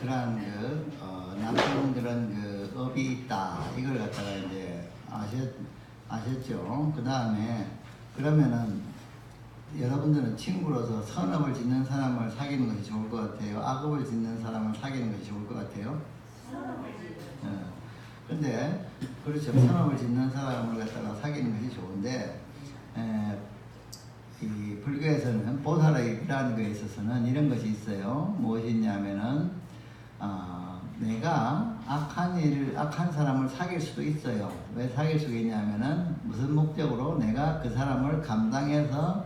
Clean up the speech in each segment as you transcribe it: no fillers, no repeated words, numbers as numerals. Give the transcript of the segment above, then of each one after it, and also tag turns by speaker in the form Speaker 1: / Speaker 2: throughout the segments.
Speaker 1: 그러한 나쁜 그런 업이 있다. 이걸 갖다가 이제 아셨죠? 그 다음에 그러면은 여러분들은 친구로서 선업을 짓는 사람을 사귀는 것이 좋을 것 같아요? 악업을 짓는 사람을 사귀는 것이 좋을 것 같아요? 근데 그렇죠. 선업을 짓는 사람을 갖다가 사귀는 것이 좋은데 이 불교에서는 보살이라는 것에 있어서는 이런 것이 있어요. 무엇이냐면은 내가 악한 사람을 사귈 수도 있어요. 왜 사귈 수가 있냐면은 무슨 목적으로 내가 그 사람을 감당해서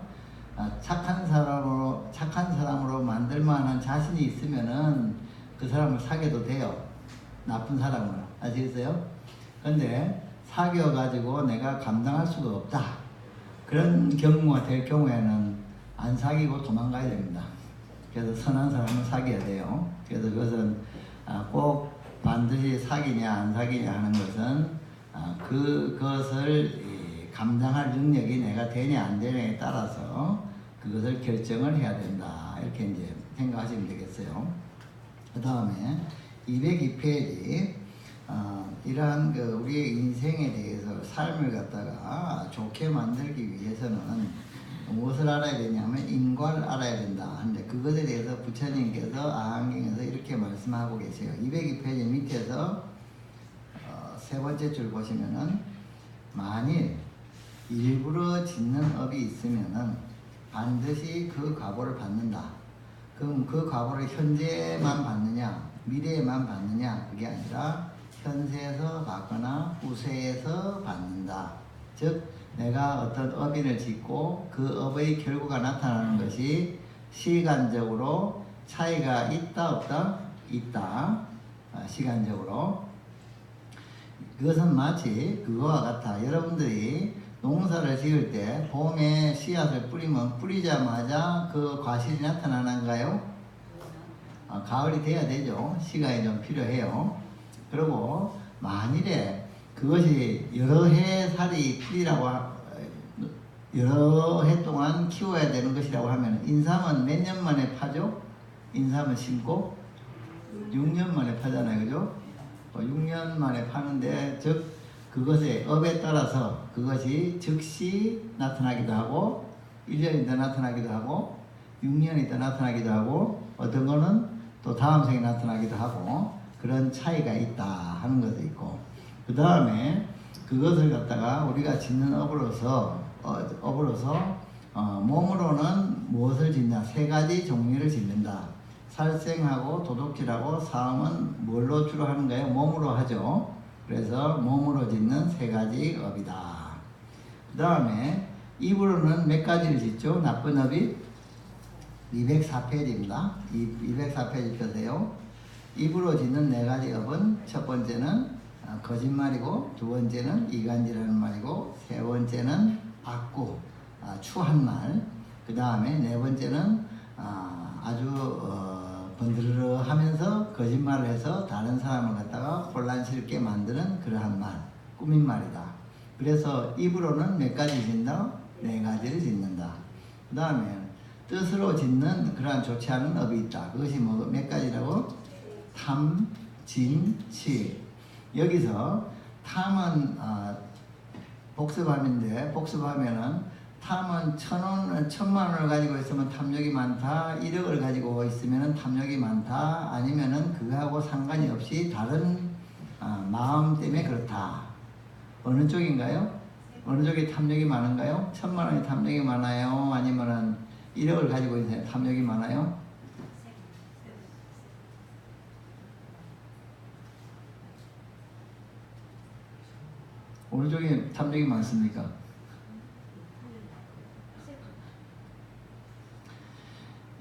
Speaker 1: 착한 사람으로 만들 만한 자신이 있으면은 그 사람을 사귀어도 돼요. 나쁜 사람을. 아시겠어요? 근데 사귀어가지고 내가 감당할 수가 없다. 그런 경우가 될 경우에는 안 사귀고 도망가야 됩니다. 그래서 선한 사람을 사귀어야 돼요. 그래서 그것은 꼭 반드시 사귀냐 안 사귀냐 하는 것은 그것을 감당할 능력이 내가 되냐 안 되냐에 따라서 그것을 결정을 해야 된다. 이렇게 이제 생각하시면 되겠어요. 그 다음에 202페이지 이러한 우리의 인생에 대해서 삶을 갖다가 좋게 만들기 위해서는 무엇을 알아야 되냐면 인과를 알아야 된다. 근데 그것에 대해서 부처님께서 아한경에서 이렇게 말씀하고 계세요. 202페이지 밑에서 세 번째 줄 보시면은 만일 일부러 짓는 업이 있으면은 반드시 그 과보를 받는다. 그럼 그 과보를 현재만 받느냐 미래에만 받느냐 그게 아니라 현세에서 받거나 후세에서 받는다. 즉 내가 어떤 업인을 짓고 그 업의 결과가 나타나는 것이 시간적으로 차이가 있다 없다? 있다. 시간적으로. 그것은 마치 그거와 같아. 여러분들이 농사를 지을 때 봄에 씨앗을 뿌리면 뿌리자마자 그 과실이 나타나는가요? 가을이 돼야 되죠. 시간이 좀 필요해요. 그리고 만일에 그것이 여러 해 살이 풀이라고 여러 해 동안 키워야 되는 것이라고 하면 인삼은 몇 년 만에 파죠? 인삼을 심고 6년 만에 파잖아요. 그죠? 6년 만에 파는데 즉 그것의 업에 따라서 그것이 즉시 나타나기도 하고 1년이 더 나타나기도 하고 6년이 더 나타나기도 하고 어떤 거는 또 다음 생에 나타나기도 하고 그런 차이가 있다 하는 것도 있고 그 다음에 그것을 갖다가 우리가 짓는 업으로서 몸으로는 무엇을 짓냐 세 가지 종류를 짓는다. 살생하고 도둑질하고 사음은 뭘로 주로 하는가요? 몸으로 하죠. 그래서 몸으로 짓는 세 가지 업이다. 그 다음에 입으로는 몇 가지를 짓죠? 나쁜 업이 204페이지입니다. 204페이지 펴세요. 입으로 짓는 네 가지 업은 첫 번째는 거짓말이고 두 번째는 이간질하는 말이고 세 번째는 악구, 추한 말. 그 다음에 네 번째는 아주 번드르르 하면서 거짓말을 해서 다른 사람을 갖다가 혼란스럽게 만드는 그러한 말, 꾸민 말이다. 그래서 입으로는 몇 가지 짓는다? 네 가지를 짓는다. 그 다음에 뜻으로 짓는 그러한 좋지 않은 업이 있다. 그것이 몇 가지라고? 탐, 진, 치. 여기서 탐은 복습함인데 복습하면은 탐은 1,000만원을 가지고 있으면 탐욕이 많다. 1억을 가지고 있으면 탐욕이 많다. 아니면은 그거하고 상관이 없이 다른 마음 때문에 그렇다. 어느 쪽인가요? 어느 쪽이 탐욕이 많은가요? 1,000만원이 탐욕이 많아요? 아니면은 1억을 가지고 있는 탐욕이 많아요? 어느 쪽에 탐욕이 많습니까?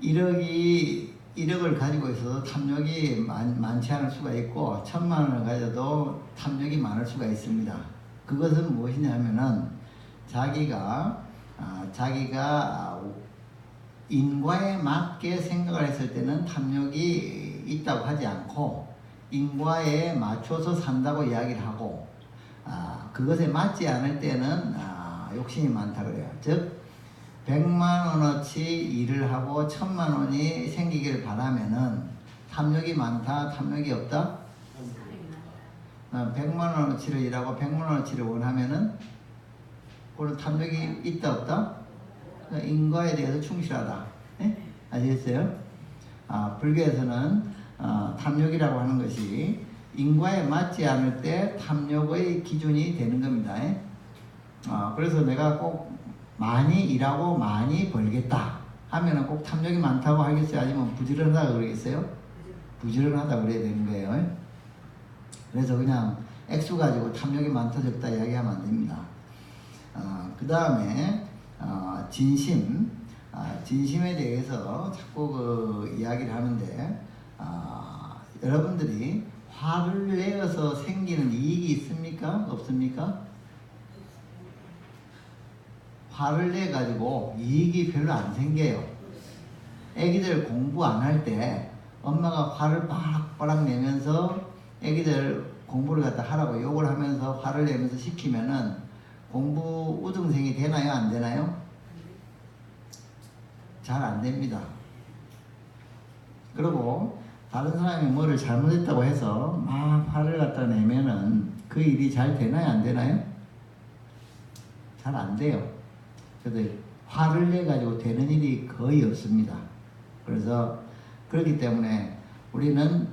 Speaker 1: 1억을 가지고 있어도 탐욕이 많지 않을 수가 있고 1,000만원을 가져도 탐욕이 많을 수가 있습니다. 그것은 무엇이냐 하면은 자기가 인과에 맞게 생각을 했을 때는 탐욕이 있다고 하지 않고 인과에 맞춰서 산다고 이야기를 하고 그것에 맞지 않을 때는 욕심이 많다 그래요. 즉 100만 원어치 일을 하고 1,000만 원이 생기기를 바라면은 탐욕이 많다, 탐욕이 없다? 100만 원어치를 일하고 100만 원어치를 원하면은 그런 탐욕이 있다 없다? 인과에 대해서 충실하다. 예? 아시겠어요? 불교에서는 탐욕이라고 하는 것이 인과에 맞지 않을 때 탐욕의 기준이 되는 겁니다. 예? 그래서 내가 꼭 많이 일하고 많이 벌겠다 하면은 꼭 탐욕이 많다고 하겠어요? 아니면 부지런하다 그러겠어요? 부지런하다 그래야 되는 거예요. 예? 그래서 그냥 액수 가지고 탐욕이 많다 적다 이야기하면 안 됩니다. 그 다음에 진심, 진심에 대해서 자꾸 그 이야기를 하는데 여러분들이 화를 내어서 생기는 이익이 있습니까? 없습니까? 화를 내 가지고 이익이 별로 안 생겨요. 애기들 공부 안 할 때 엄마가 화를 빠락빠락 내면서 애기들 공부를 갖다 하라고 욕을 하면서 화를 내면서 시키면은 공부 우등생이 되나요? 안 되나요? 잘 안 됩니다. 그리고 다른 사람이 뭐를 잘못했다고 해서 막 화를 갖다 내면은 그 일이 잘 되나요? 안 되나요? 잘 안 돼요. 그래서 화를 내가지고 되는 일이 거의 없습니다. 그래서 그렇기 때문에 우리는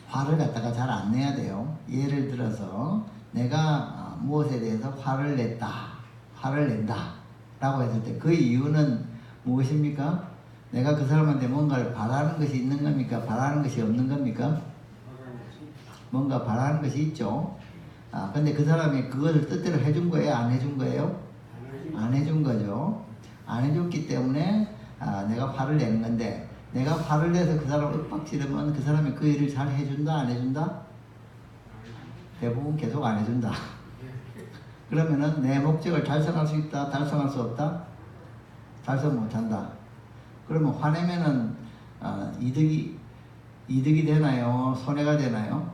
Speaker 1: 화를 갖다가 잘 안 내야 돼요. 예를 들어서 내가 무엇에 대해서 화를 냈다, 화를 낸다 라고 했을 때 그 이유는 무엇입니까? 내가 그 사람한테 뭔가를 바라는 것이 있는 겁니까? 바라는 것이 없는 겁니까? 뭔가 바라는 것이 있죠. 근데 그 사람이 그것을 뜻대로 해준 거예요? 안 해준 거예요? 안 해준 거죠. 안 해줬기 때문에 내가 화를 내는 건데, 내가 화를 내서 그 사람을 윽박지르면 그 사람이 그 일을 잘 해준다, 안 해준다? 대부분 계속 안 해준다. 그러면은 내 목적을 달성할 수 있다, 달성할 수 없다? 달성 못한다. 그러면 화내면은 이득이 되나요? 손해가 되나요?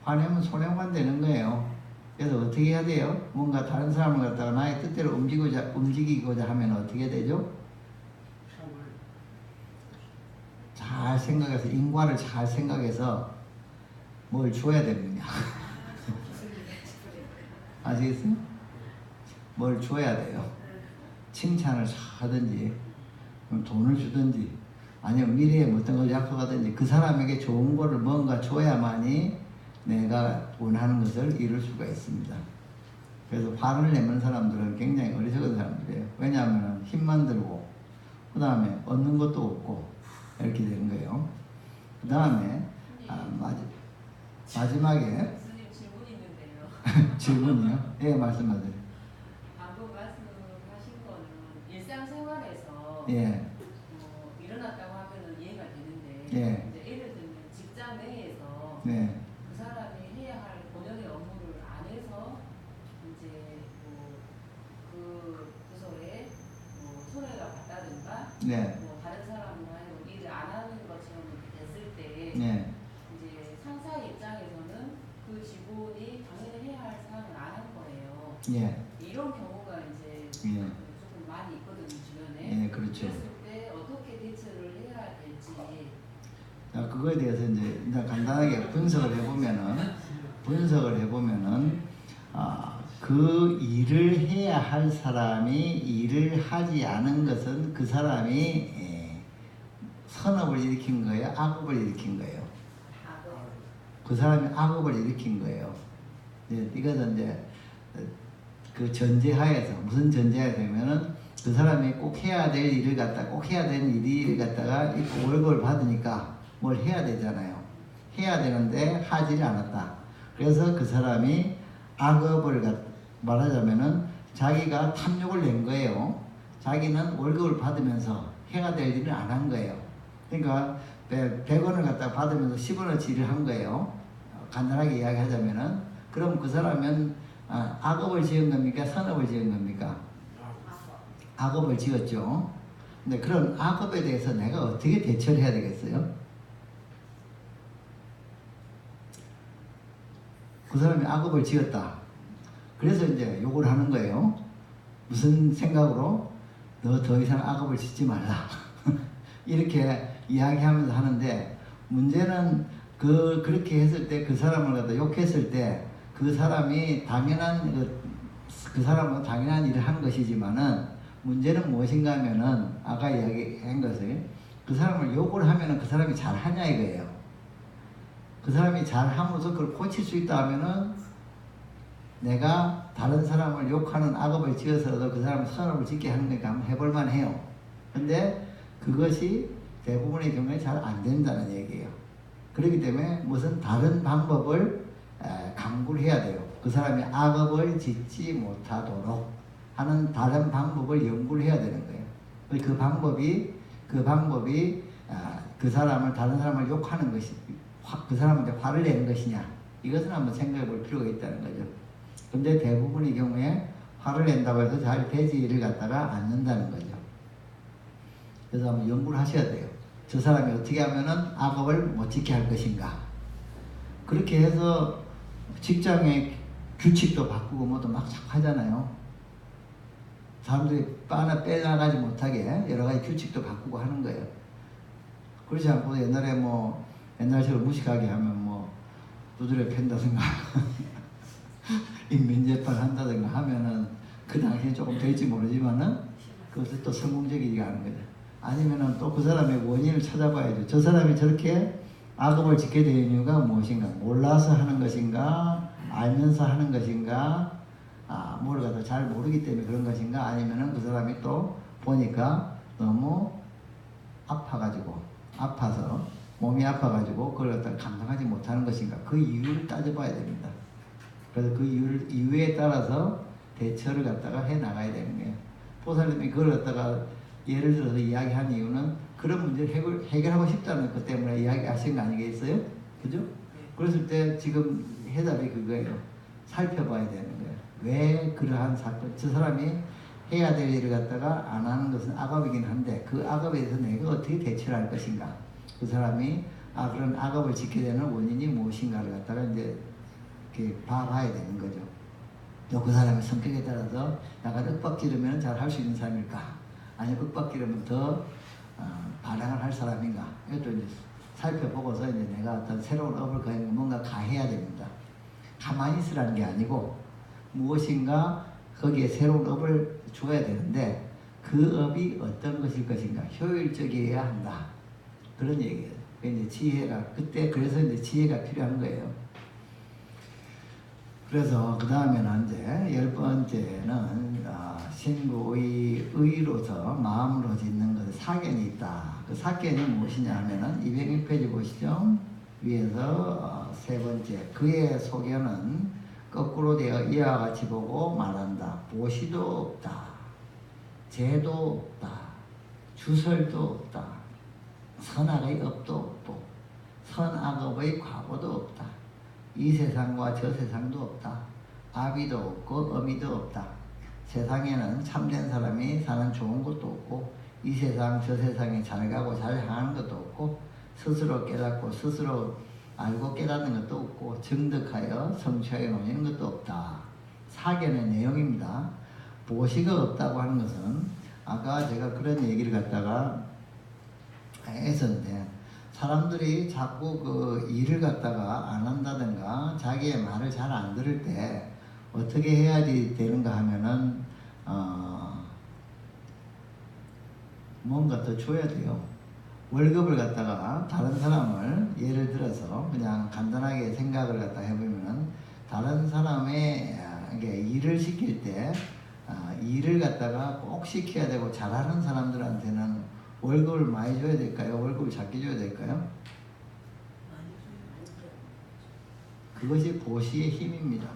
Speaker 1: 화내면 손해만 되는 거예요. 그래서 어떻게 해야 돼요? 뭔가 다른 사람을 갖다가 나의 뜻대로 움직이고자 하면 어떻게 되죠? 잘 생각해서, 인과를 잘 생각해서 뭘 줘야 됩니다. 아시겠어요? 뭘 줘야 돼요. 칭찬을 하든지, 돈을 주든지, 아니면 미래에 어떤 걸 약속하든지 그 사람에게 좋은 거를 뭔가 줘야만이 내가 원하는 것을 이룰 수가 있습니다. 그래서 화를 내는 사람들은 굉장히 어리석은 사람들이에요. 왜냐하면 힘만 들고 그 다음에 얻는 것도 없고 이렇게 되는 거예요. 그 다음에 마지막에
Speaker 2: 교수님 질문이 있는데요.
Speaker 1: 질문이요? 예, 말씀하세요.
Speaker 2: 방금 말씀하신 거는 일상생활에서
Speaker 1: 예,
Speaker 2: 일어났다고 하면은 이해가 되는데
Speaker 1: 예.
Speaker 2: 이제 예를 들면 직장 내에서
Speaker 1: 네,
Speaker 2: 그 사람이 해야 할 본연의 업무를 안 해서 이제 그 부서에 손해가 갔다든가
Speaker 1: 네,
Speaker 2: 다른 사람과 일을 안 하는 것처럼 됐을 때
Speaker 1: 네,
Speaker 2: 이제 상사 입장에서는 그 직원이 당연히 해야 할 사항을 안 한 거예요.
Speaker 1: 예,
Speaker 2: 이런 경우가 이제
Speaker 1: 예.
Speaker 2: 조금 많이 있거든요, 주변에.
Speaker 1: 예, 그렇죠.
Speaker 2: 그랬을 때 어떻게 대처를 해야 될지.
Speaker 1: 자, 그거에 대해서 이제 간단하게 분석을 해보면은, 그 일을 해야 할 사람이 일을 하지 않은 것은 그 사람이 선업을 일으킨 거예요? 악업을 일으킨 거예요? 그 사람이 악업을 일으킨 거예요. 이것은 이제 그 전제하에서, 무슨 전제하에 되면은 그 사람이 꼭 해야 될 일을 갖다가, 꼭 해야 되는 일을 갖다가 월급을 받으니까 뭘 해야 되잖아요. 해야 되는데 하지를 않았다. 그래서 그 사람이 악업을 말하자면은 자기가 탐욕을 낸 거예요. 자기는 월급을 받으면서 해야 될 일을 안 한 거예요. 그러니까 100원을 갖다가 받으면서 10원어치 일을 한 거예요. 간단하게 이야기하자면은. 그럼 그 사람은 악업을 지은 겁니까? 선업을 지은 겁니까? 악업을 지었죠. 근데 그런 악업에 대해서 내가 어떻게 대처를 해야 되겠어요? 그 사람이 악업을 지었다. 그래서 이제 욕을 하는 거예요. 무슨 생각으로? 너 더 이상 악업을 짓지 말라. 이렇게 이야기하면서 하는데 문제는 그렇게 했을 때 그 사람을 갖다 욕했을 때 그 사람이 당연한 그 사람은 당연한 일을 한 것이지만은 문제는 무엇인가 하면은 아까 이야기한 것을 그 사람을 욕을 하면은 그 사람이 잘하냐 이거예요. 그 사람이 잘함으로써 그걸 고칠 수 있다 하면은 내가 다른 사람을 욕하는 악업을 지어서라도 그 사람을 선업을 짓게 하는 거니까 한번 해볼만 해요. 근데 그것이 대부분의 경우에 잘 안 된다는 얘기예요. 그렇기 때문에 무슨 다른 방법을 강구를 해야 돼요. 그 사람이 악업을 짓지 못하도록 하는 다른 방법을 연구를 해야 되는 거예요. 그 방법이 그 사람을 다른 사람을 욕하는 것이 그 사람한테 화를 내는 것이냐 이것은 한번 생각해 볼 필요가 있다는 거죠. 근데 대부분의 경우에 화를 낸다고 해서 잘 되지 일을 갖다가 않는다는 거죠. 그래서 한번 연구를 하셔야 돼요. 저 사람이 어떻게 하면은 악업을 못 짓게 할 것인가. 그렇게 해서 직장의 규칙도 바꾸고 뭐도 막 자꾸 하잖아요. 사람들이 빼나가지 못하게 여러 가지 규칙도 바꾸고 하는 거예요. 그렇지 않고 옛날처럼 무식하게 하면 두드려 팬다든가 인민재판 한다든가 하면은 그 당시에 조금 될지 모르지만은 그것이 또 성공적이지가 않은 거죠. 아니면은 또 그 사람의 원인을 찾아봐야죠. 저 사람이 저렇게 악업을 짓게 된 이유가 무엇인가? 몰라서 하는 것인가? 알면서 하는 것인가? 뭘 갖다 잘 모르기 때문에 그런 것인가? 아니면은 그 사람이 또 보니까 너무 아파서 몸이 아파가지고 그걸 갖다 감당하지 못하는 것인가? 그 이유를 따져봐야 됩니다. 그래서 그 이유에 따라서 대처를 갖다가 해 나가야 되는 거예요. 보살님이 그걸 갖다가 예를 들어서 이야기한 이유는 그런 문제를 해결하고 싶다는 것 때문에 이야기하신 거 아니겠어요? 그죠? 그랬을 때 지금 해답이 그거예요. 살펴봐야 되는 거예요. 왜 그러한 사건, 저 사람이 해야 될 일을 갖다가 안 하는 것은 악업이긴 한데 그 악업에 대해서 내가 어떻게 대처를 할 것인가? 그 사람이 그런 악업을 짓게 되는 원인이 무엇인가를 갖다가 이제 이렇게 봐야 되는 거죠. 또 그 사람의 성격에 따라서 약간 윽박지르면 잘 할 수 있는 사람일까? 아니면 윽박지르면 더 반항을 할 사람인가? 이것도 이제 살펴보고서 이제 내가 어떤 새로운 업을 거행하면 뭔가 가해야 됩니다. 가만히 있으라는 게 아니고 무엇인가 거기에 새로운 업을 줘야 되는데 그 업이 어떤 것일 것인가? 효율적이어야 한다. 그런 얘기예요. 이제 지혜가 그래서 이제 지혜가 필요한 거예요. 그래서 그 다음에는 이제 10번째는 신구의 의로서 마음으로 짓는 것에 사견이 있다. 그 사견이 무엇이냐 하면은 201페이지 보시죠. 위에서 세 번째 그의 소견은 거꾸로 되어 이와 같이 보고 말한다. 보시도 없다. 죄도 없다. 주설도 없다. 선악의 업도 없고 선악업의 과보도 없다. 이 세상과 저 세상도 없다. 아비도 없고 어미도 없다. 세상에는 참된 사람이 사는 좋은 것도 없고 이 세상 저 세상에 잘 가고 잘 향하는 것도 없고 스스로 깨닫고 스스로 알고 깨닫는 것도 없고 정득하여 성취하여 놓는 것도 없다. 사견의 내용입니다. 보시가 없다고 하는 것은 아까 제가 그런 얘기를 갖다가 했었는데 사람들이 자꾸 그 일을 갖다가 안 한다든가 자기의 말을 잘 안 들을 때 어떻게 해야지 되는가 하면은 뭔가 더 줘야 돼요. 월급을 갖다가 다른 사람을 예를 들어서 그냥 간단하게 생각을 갖다 해보면은 다른 사람의 일을 시킬 때 일을 갖다가 꼭 시켜야 되고 잘하는 사람들한테는 월급을 많이 줘야 될까요? 월급을 작게 줘야 될까요? 그것이 보시의 힘입니다.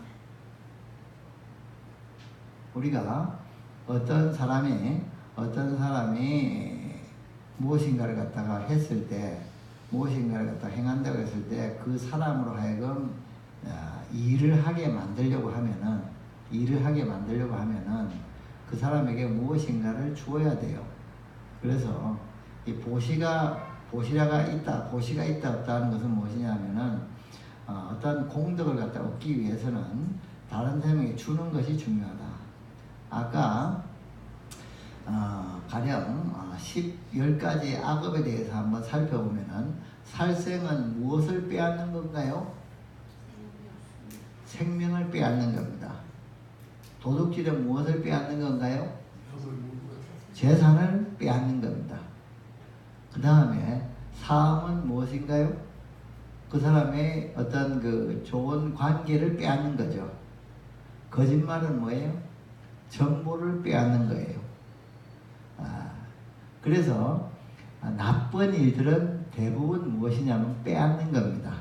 Speaker 1: 우리가 어떤 사람이 무엇인가를 갖다가 했을 때, 무엇인가를 갖다가 행한다고 했을 때 그 사람으로 하여금 일을 하게 만들려고 하면은 그 사람에게 무엇인가를 주어야 돼요. 그래서 이 보시가 있다 없다 하는 것은 무엇이냐면은 어떤 공덕을 갖다 얻기 위해서는 다른 사람에게 주는 것이 중요하다. 아까 가령 10가지 악업에 대해서 한번 살펴보면은 살생은 무엇을 빼앗는 건가요? 생명을 빼앗는 겁니다. 도둑질은 무엇을 빼앗는 건가요? 재산을 빼앗는 겁니다. 그 다음에 사음은 무엇인가요? 그 사람의 어떤 그 좋은 관계를 빼앗는 거죠. 거짓말은 뭐예요? 정보를 빼앗는 거예요. 그래서 나쁜 일들은 대부분 무엇이냐면 빼앗는 겁니다.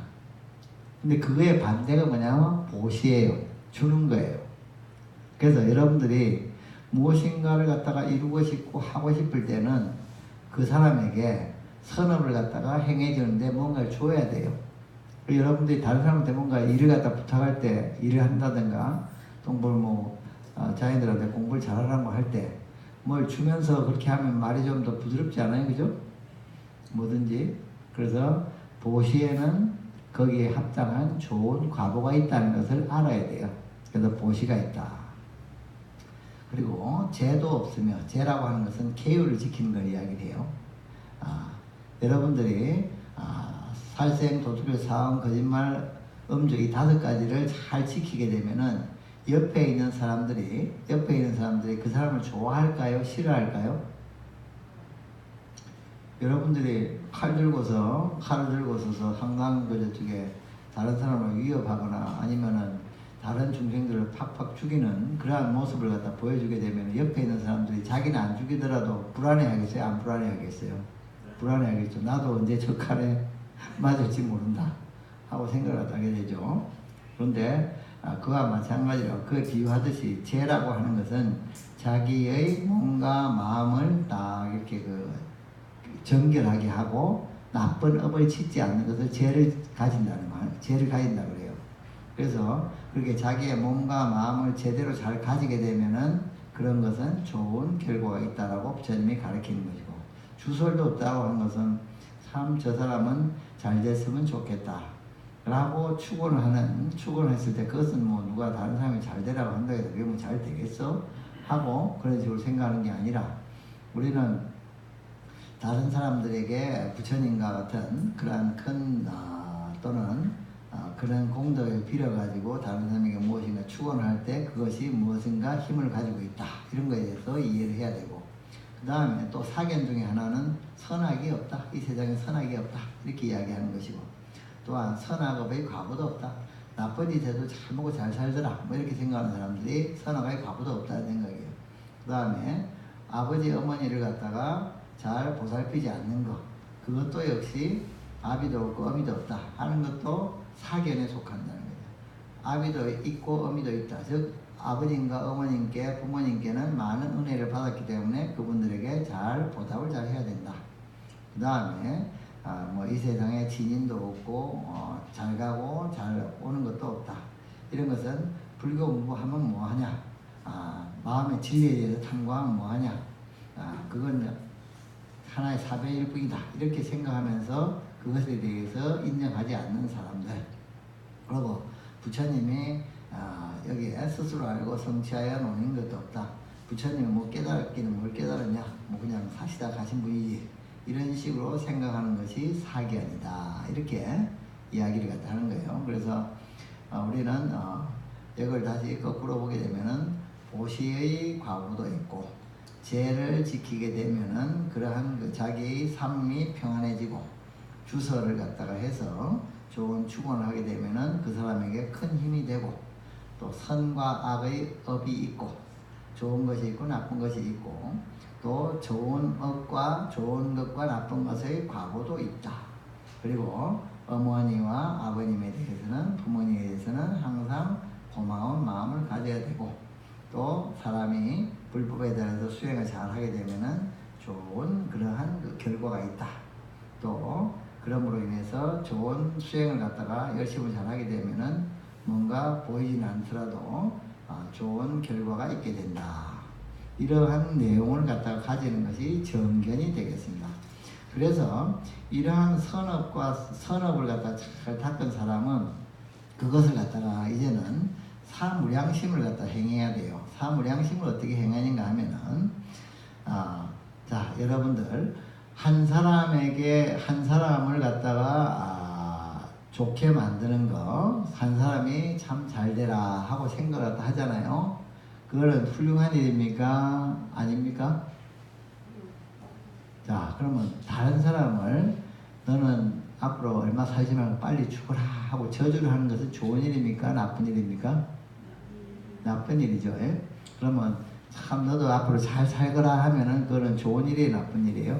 Speaker 1: 근데 그거의 반대가 뭐냐면 보시예요. 주는 거예요. 그래서 여러분들이 무엇인가를 갖다가 이루고 싶고 하고 싶을 때는 그 사람에게 선업을 갖다가 행해주는데 뭔가를 줘야 돼요. 그리고 여러분들이 다른 사람한테 뭔가 일을 갖다 부탁할 때 일을 한다든가 또 자기들한테 공부를 잘하라고 할 때 뭘 주면서 그렇게 하면 말이 좀 더 부드럽지 않아요? 그죠? 뭐든지. 그래서 보시에는 거기에 합당한 좋은 과보가 있다는 것을 알아야 돼요. 그래서 보시가 있다. 그리고 죄도 없으며, 죄라고 하는 것은 계율을 지키는 걸 이야기해요. 여러분들이 살생, 도둑질, 사음, 거짓말, 음주 이 5가지를 잘 지키게 되면은 옆에 있는 사람들이 그 사람을 좋아할까요? 싫어할까요? 여러분들이 칼을 들고서서 항상 저쪽에 다른 사람을 위협하거나 아니면은 다른 중생들을 팍팍 죽이는 그러한 모습을 갖다 보여주게 되면 옆에 있는 사람들이 자기는 안 죽이더라도 불안해하겠어요? 안 불안해하겠어요? 불안해하겠죠. 나도 언제 저 칼에 맞을지 모른다 하고 생각을 하게 되죠. 그런데 그와 마찬가지로 그 비유하듯이 죄라고 하는 것은 자기의 몸과 마음을 딱 이렇게 정결하게 하고 나쁜 업을 짓지 않는 것을 죄를 가진다는 말, 죄를 가진다 그래요. 그래서 그렇게 자기의 몸과 마음을 제대로 잘 가지게 되면은 그런 것은 좋은 결과가 있다라고 부처님이 가르치는 것이고, 주설도 없다고 하는 것은 참 저 사람은 잘 됐으면 좋겠다 라고 축원을 했을 때 그것은 누가 다른 사람이 잘 되라고 한다고 해서 그게 잘 되겠어? 하고 그런 식으로 생각하는 게 아니라 우리는 다른 사람들에게 부처님과 같은 그러한 큰 또는 그런 공덕을 빌어가지고 다른 사람에게 무엇인가 축원을 할 때 그것이 무엇인가 힘을 가지고 있다 이런 거에 대해서 이해를 해야 되고, 그 다음에 또 사견 중에 하나는 선악이 없다, 이 세상에 선악이 없다 이렇게 이야기하는 것이고, 또한 선악업의 과보도 없다, 나쁜 짓 해도 잘 먹고 잘 살더라 이렇게 생각하는 사람들이 선악의 과보도 없다는 생각이에요. 그 다음에 아버지 어머니를 갖다가 잘 보살피지 않는 것, 그것도 역시 아비도 없고 어미도 없다 하는 것도 사견에 속한다는 거예요. 아비도 있고 어미도 있다. 즉 아버님과 어머님께 부모님께는 많은 은혜를 받았기 때문에 그분들에게 잘 보답을 잘 해야 된다. 그 다음에 이 세상에 진인도 없고 잘 가고 잘 오는 것도 없다. 이런 것은 불교 공부하면 뭐하냐, 마음의 진리에 대해서 탐구하면 뭐하냐, 그건 하나의 사배일 뿐이다 이렇게 생각하면서 그것에 대해서 인정하지 않는 사람들, 그리고 부처님이 여기에 스스로 알고 성취하여 노는 것도 없다, 부처님이 깨달았기는 뭘 깨달았냐, 그냥 사시다 가신 분이지, 이런 식으로 생각하는 것이 사견이다 이렇게 이야기를 갖다 하는 거예요. 그래서 우리는 이걸 다시 거꾸로 보게 되면은 보시의 과보도 있고, 죄를 지키게 되면은 그러한 자기의 삶이 평안해지고, 주설을 갖다가 해서 좋은 축원을 하게 되면은 그 사람에게 큰 힘이 되고, 또 선과 악의 업이 있고, 좋은 것이 있고 나쁜 것이 있고, 또 좋은 업과 좋은 것과 나쁜 것의 과보도 있다. 그리고 어머니와 아버님에 대해서는, 부모님에 대해서는 항상 고마운 마음을 가져야 되고, 또 사람이 불법에 대해서 수행을 잘 하게 되면은 좋은 그러한 결과가 있다. 또 그럼으로 인해서 좋은 수행을 갖다가 열심히 잘 하게 되면은 뭔가 보이지는 않더라도 좋은 결과가 있게 된다. 이러한 내용을 갖다가 가지는 것이 정견이 되겠습니다. 그래서 이러한 선업을 갖다가 잘 닦은 사람은 그것을 갖다가 이제는 사무량심을 갖다 행해야 돼요. 사무량심을 어떻게 행하는가 하면은 자, 여러분들 한 사람에게 한 사람을 갖다가 좋게 만드는 거, 한 사람이 참 잘 되라 하고 생각을 하잖아요. 그거는 훌륭한 일입니까? 아닙니까? 자, 그러면 다른 사람을 너는 앞으로 얼마 살지 말고 빨리 죽어라 하고 저주를 하는 것은 좋은 일입니까? 나쁜 일입니까? 나쁜 일이죠. 예? 그러면 참 너도 앞으로 잘 살거라 하면은 그거는 좋은 일이에요? 나쁜 일이에요?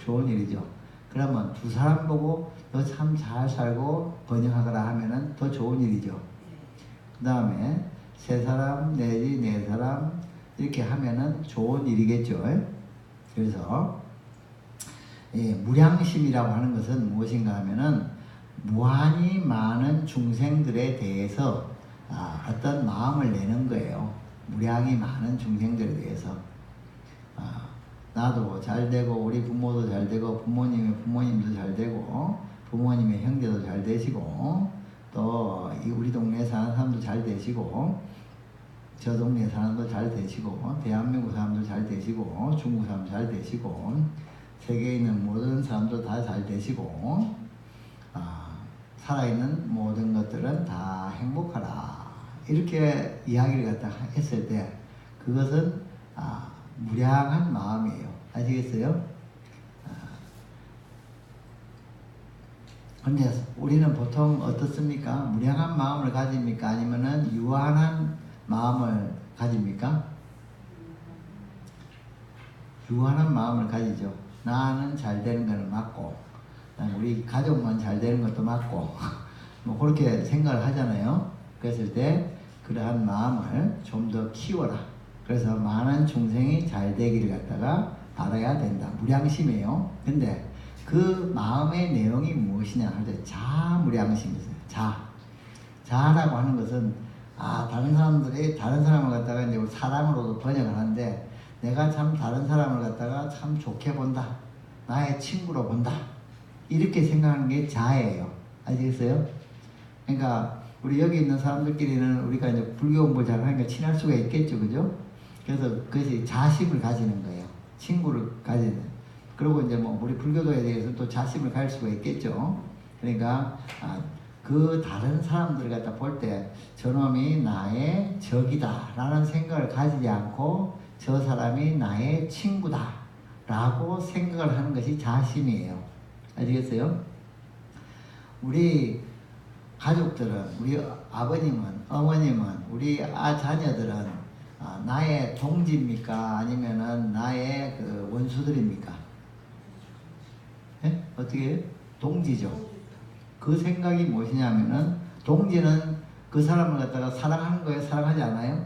Speaker 1: 좋은 일이죠. 그러면 두 사람 보고 너 참 잘 살고 번영하거라 하면은 더 좋은 일이죠. 그 다음에 세 사람 내지 네 사람 이렇게 하면은 좋은 일이겠죠. 예? 그래서 무량심이라고 하는 것은 무엇인가 하면은 무한히 많은 중생들에 대해서 어떤 마음을 내는 거예요. 무량히 많은 중생들에 대해서 나도 잘 되고 우리 부모도 잘 되고 부모님의 부모님도 잘 되고 부모님의 형제도 잘 되시고 또 우리 동네에 사는 사람도 잘 되시고 저 동네 사람도 잘 되시고 대한민국 사람도 잘 되시고 중국 사람도 잘 되시고 세계에 있는 모든 사람도 다 잘 되시고 살아있는 모든 것들은 다 행복하라 이렇게 이야기를 갖다 했을 때 그것은 무량한 마음이에요. 아시겠어요? 근데 우리는 보통 어떻습니까? 무량한 마음을 가집니까? 아니면은 유한한 마음을 가집니까? 유한한 마음을 가지죠. 나는 잘 되는 거는 맞고 우리 가족만 잘 되는 것도 맞고 뭐 그렇게 생각을 하잖아요. 그랬을 때 그러한 마음을 좀 더 키워라. 그래서 많은 중생이 잘 되기를 갖다가 바라야 된다. 무량심이에요. 근데 그 마음의 내용이 무엇이냐 할 때 자무량심이세요. 자라고 하는 것은 다른 사람들이 다른 사람을 갖다가 이제 사람으로도 번역을 하는데 내가 참 다른 사람을 갖다가 참 좋게 본다. 나의 친구로 본다. 이렇게 생각하는 게 자예요. 아시겠어요? 그러니까 우리 여기 있는 사람들끼리는 우리가 이제 불교 공부 잘 하니까 친할 수가 있겠죠. 그죠? 그래서 그것이 자심을 가지는 거예요. 친구를 가지는. 그리고 이제 뭐 우리 불교도에 대해서 또 자심을 가질 수가 있겠죠. 그러니까 그 다른 사람들을 갖다 볼 때 저놈이 나의 적이다 라는 생각을 가지지 않고 저 사람이 나의 친구다 라고 생각을 하는 것이 자심이에요. 아시겠어요? 우리 가족들은, 우리 아버님은, 어머님은, 우리 자녀들은 나의 동지입니까? 아니면은 나의 그 원수들입니까? 예? 어떻게 해요? 동지죠. 그 생각이 무엇이냐면은 동지는 그 사람을 갖다가 사랑하는 거예요? 사랑하지 않아요?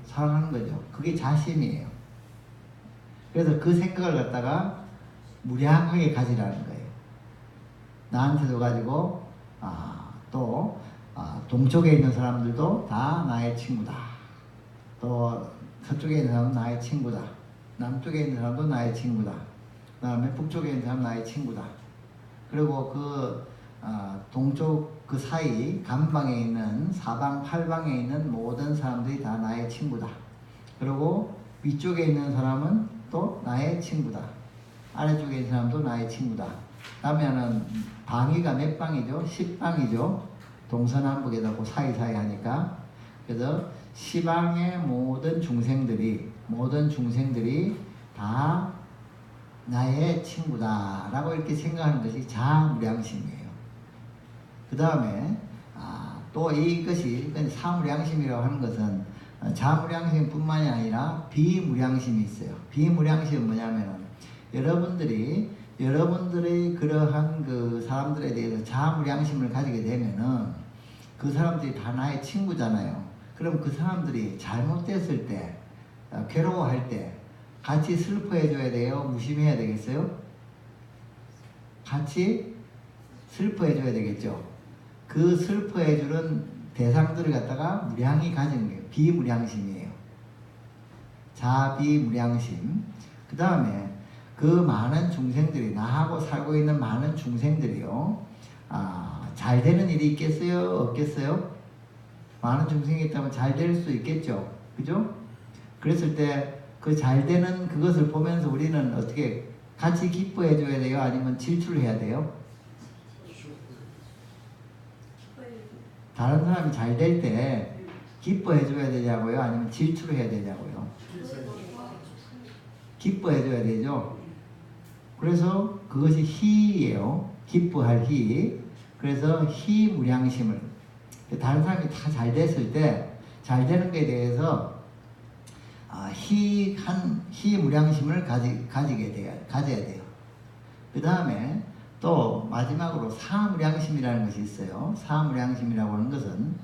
Speaker 1: 사랑하는 거죠. 그게 자심이에요. 그래서 그 생각을 갖다가 무량하게 가지라는 거예요. 나한테도 가지고 또 동쪽에 있는 사람들도 다 나의 친구다. 또 서쪽에 있는 사람은 나의 친구다. 남쪽에 있는 사람도 나의 친구다. 그 다음에 북쪽에 있는 사람은 나의 친구다. 그리고 그 동쪽 그 사이 감방에 있는 사방 팔방에 있는 모든 사람들이 다 나의 친구다. 그리고 위쪽에 있는 사람은 또 나의 친구다. 아래쪽에 있는 사람도 나의 친구다. 그러면은 방위가 몇 방이죠? 10방이죠. 동서남북에다 그 사이사이 하니까. 그래서 시방의 모든 중생들이 다 나의 친구다 라고 이렇게 생각하는 것이 자무량심이에요. 그 다음에 또 이것이 사무량심이라고 하는 것은 자무량심 뿐만이 아니라 비무량심이 있어요. 비무량심은 뭐냐면은 여러분들의 그러한 그 사람들에 대해서 자무량심을 가지게 되면은 그 사람들이 다 나의 친구잖아요. 그럼 그 사람들이 잘못됐을 때, 괴로워할 때 같이 슬퍼해줘야 돼요? 무심해야 되겠어요? 같이 슬퍼해줘야 되겠죠. 그 슬퍼해주는 대상들을 갖다가 무량히 가지는 거예요. 비무량심이에요. 자비무량심. 그 다음에 그 많은 중생들이, 나하고 살고 있는 많은 중생들이요, 잘 되는 일이 있겠어요? 많은 중생이 있다면 잘 될 수 있겠죠. 그죠? 그랬을 때 그 잘 되는 그것을 보면서 우리는 어떻게 같이 기뻐해 줘야 돼요? 아니면 질투를 해야 돼요? 다른 사람이 잘 될 때 기뻐해 줘야 되냐고요? 아니면 질투를 해야 되냐고요? 기뻐해 줘야 되죠. 그래서 그것이 희예요. 기뻐할 희. 그래서 희무량심을, 다른 사람이 다 잘 됐을 때 잘 되는 것에 대해서 희무량심을 가져야 돼요. 그 다음에 또 마지막으로 사무량심이라는 것이 있어요. 사무량심이라고 하는 것은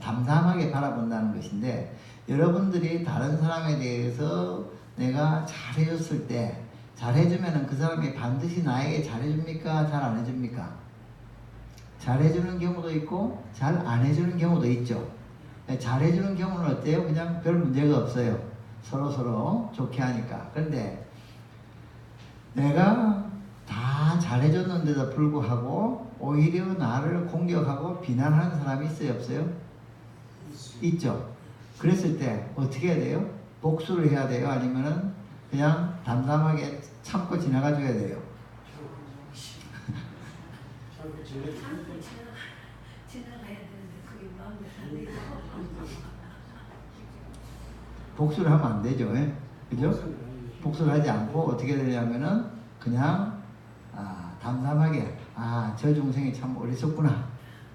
Speaker 1: 담담하게 바라본다는 것인데, 여러분들이 다른 사람에 대해서 내가 잘해줬을 때, 잘해주면 그 사람이 반드시 나에게 잘해줍니까? 잘 안 해줍니까? 잘해주는 경우도 있고 잘 안 해주는 경우도 있죠. 잘해주는 경우는 어때요? 그냥 별 문제가 없어요. 서로 좋게 하니까. 그런데 내가 다 잘해줬는데도 불구하고 오히려 나를 공격하고 비난하는 사람이 있어요? 없어요? 있죠. 그랬을 때 어떻게 해야 돼요? 복수를 해야 돼요? 아니면은 그냥 담담하게 참고 지나가 줘야 돼요?
Speaker 3: 지나가야 되는데 그게 마음에 안 들어.
Speaker 1: 복수를 하면 안 되죠. 예? 그죠? 복수를 하지 않고 어떻게 되냐면은 그냥 담담하게 저 중생이 참 어리석구나.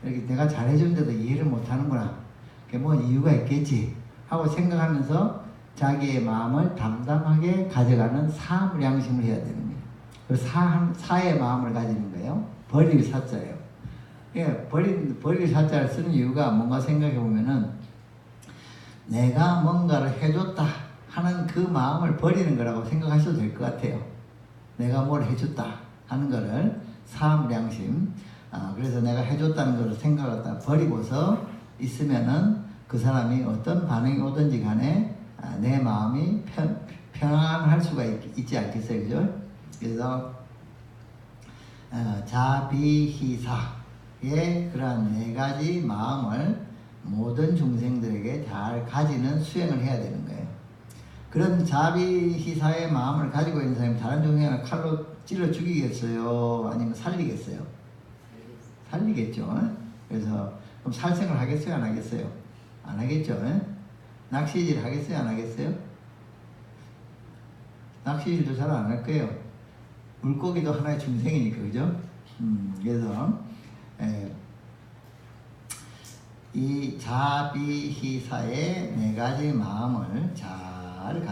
Speaker 1: 이렇게 내가 잘해준데도 이해를 못하는구나. 그게 뭐 이유가 있겠지 하고 생각하면서 자기의 마음을 담담하게 가져가는 사무량심을 해야 되는 거예요. 그래서 사의 마음을 가지는 거예요. 버릴 사자예요. 예, 버릴 사자를 쓰는 이유가 뭔가 생각해 보면은 내가 뭔가를 해줬다 하는 그 마음을 버리는 거라고 생각하셔도 될 것 같아요. 내가 뭘 해줬다 하는 거를 사무량심. 그래서 내가 해줬다는 것을 생각하다 버리고서 있으면은 그 사람이 어떤 반응이 오든지 간에 내 마음이 평안할 수가 있지 않겠어요, 그죠? 그래서 자비희사의 그러한 네 가지 마음을 모든 중생들에게 잘 가지는 수행을 해야 되는 거예요. 그런 자비희사의 마음을 가지고 있는 사람이 다른 중생을 칼로 찔러 죽이겠어요? 아니면 살리겠어요? 살리겠죠. 그래서 그럼 살생을 하겠어요? 안 하겠어요? 안 하겠죠. 낚시질 하겠어요? 안 하겠어요? 낚시질도 잘 안 할 거예요. 물고기도 하나의 중생이니까, 그죠? 그래서 이 자비희사의 네 가지 마음을 잘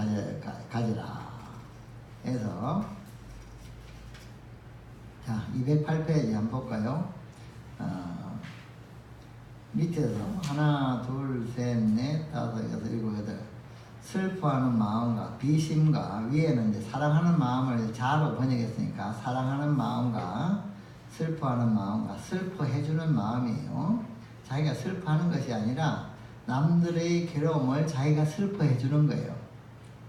Speaker 1: 가져라 해서, 자, 208페이지 한번 볼까요? 밑에서 하나, 둘, 셋, 넷, 다섯, 여섯, 일곱, 여덟. 슬퍼하는 마음과 비심과, 위에는 이제 사랑하는 마음을 자로 번역했으니까 사랑하는 마음과 슬퍼하는 마음과, 슬퍼해주는 마음이에요. 자기가 슬퍼하는 것이 아니라 남들의 괴로움을 자기가 슬퍼해주는 거예요.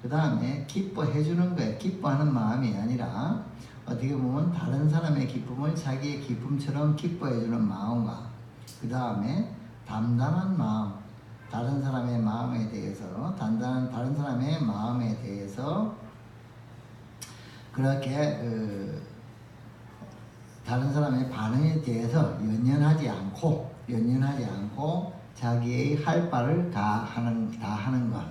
Speaker 1: 그 다음에 기뻐해주는 거예요. 기뻐하는 마음이 아니라 어떻게 보면 다른 사람의 기쁨을 자기의 기쁨처럼 기뻐해주는 마음과, 그 다음에 담담한 마음, 다른 사람의 마음에 대해서, 다른 사람의 마음에 대해서 그렇게 다른 사람의 반응에 대해서 연연하지 않고 자기의 할 바를 다 하는 것.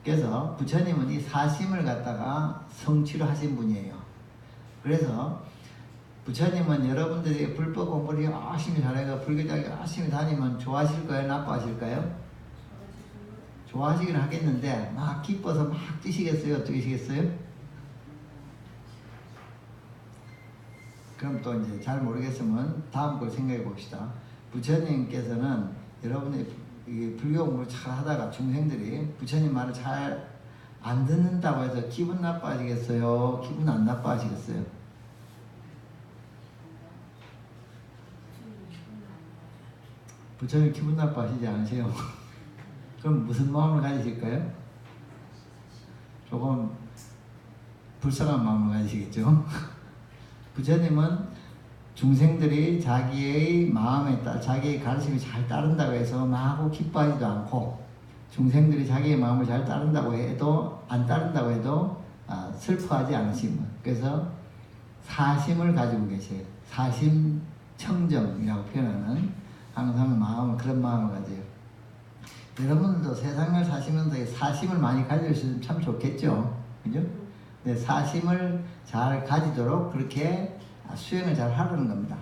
Speaker 1: 그래서 부처님은 이 사심을 갖다가 성취를 하신 분이에요. 그래서 부처님은 여러분들이 불법 공부를 열심히 잘해서 불교자가 열심히 다니면 좋아하실 거예요? 나빠하실까요? 좋아하시긴 하겠는데 막 기뻐서 막 뛰시겠어요? 어떻게 하시겠어요? 그럼 또 이제 잘 모르겠으면 다음 걸 생각해 봅시다. 부처님께서는 여러분이 불교 공부를 잘 하다가 중생들이 부처님 말을 잘 안 듣는다고 해서 기분 나빠하시겠어요? 기분 안 나빠하시겠어요? 부처님 기분 나빠하시지 않으세요? 그럼 무슨 마음을 가지실까요? 조금 불쌍한 마음을 가지시겠죠? 부처님은 중생들이 자기의 마음에 자기의 가르침이 잘 따른다고 해서 마구 기뻐하지도 않고, 중생들이 자기의 마음을 잘 따른다고 해도 안 따른다고 해도 슬퍼하지 않으심을. 그래서 사심을 가지고 계세요. 사심청정이라고 표현하는 항상 마음을 그런 마음을 가져요. 여러분들도 세상을 사시면서 사심을 많이 가질 수 있으면 참 좋겠죠. 그죠? 근데 사심을 잘 가지도록 그렇게 수행을 잘 하려는 겁니다.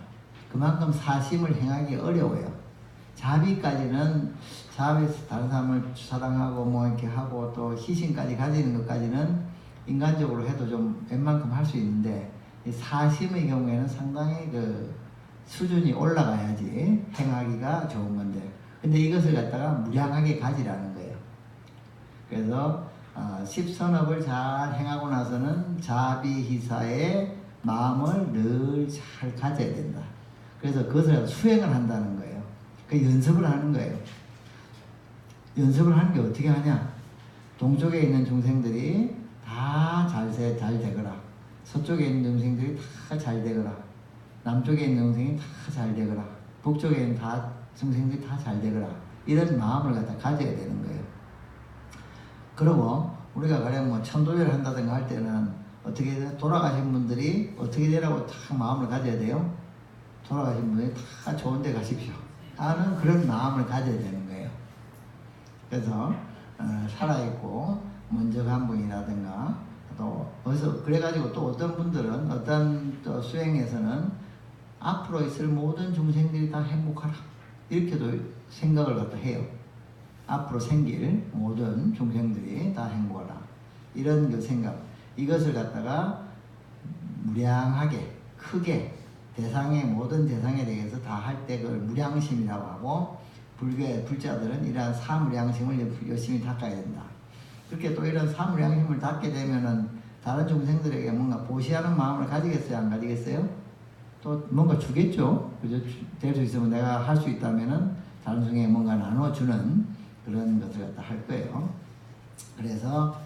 Speaker 1: 그만큼 사심을 행하기 어려워요. 자비까지는, 자비에서 다른 사람을 사랑하고 뭐 이렇게 하고 또 희심까지 가지는 것까지는 인간적으로 해도 좀 웬만큼 할 수 있는데, 이 사심의 경우에는 상당히 그 수준이 올라가야지 행하기가 좋은 건데, 근데 이것을 갖다가 무량하게 가지라는 거예요. 그래서 십선업을 잘 행하고 나서는 자비희사의 마음을 늘 잘 가져야 된다. 그래서 그것을 수행을 한다는 거예요. 그 연습을 하는 거예요. 연습을 하는 게 어떻게 하냐? 동쪽에 있는 중생들이 다 잘 되거라. 서쪽에 있는 중생들이 다 잘 되거라. 남쪽에 있는 중생이 다 잘 되거라. 북쪽에 있는 중생들이 다 잘 되거라. 이런 마음을 갖다 가져야 되는 거예요. 그리고 우리가 가령 뭐 천도를 한다든가 할 때는 어떻게 해야 돌아가신 분들이 어떻게 되라고 딱 마음을 가져야 돼요? 돌아가신 분들이 다 좋은 데 가십시오 하는 그런 마음을 가져야 되는 거예요. 그래서 살아있고 먼저 간 분이라든가 또 어디서 그래가지고 또 어떤 분들은 어떤 또 수행에서는 앞으로 있을 모든 중생들이 다 행복하라 이렇게도 생각을 갖다 해요. 앞으로 생길 모든 중생들이 다 행복하라 이런 그 생각, 이것을 갖다가 무량하게 크게 모든 대상에 대해서 다 할 때 그걸 무량심이라고 하고, 불교의 불자들은 이러한 사무량심을 열심히 닦아야 된다. 그렇게 또 이런 사무량심을 닦게 되면은 다른 중생들에게 뭔가 보시하는 마음을 가지겠어요, 안 가지겠어요? 또 뭔가 주겠죠. 그죠? 될 수 있으면 내가 할 수 있다면은 다른 중에 뭔가 나눠주는 그런 것을 갖다 할 거예요. 그래서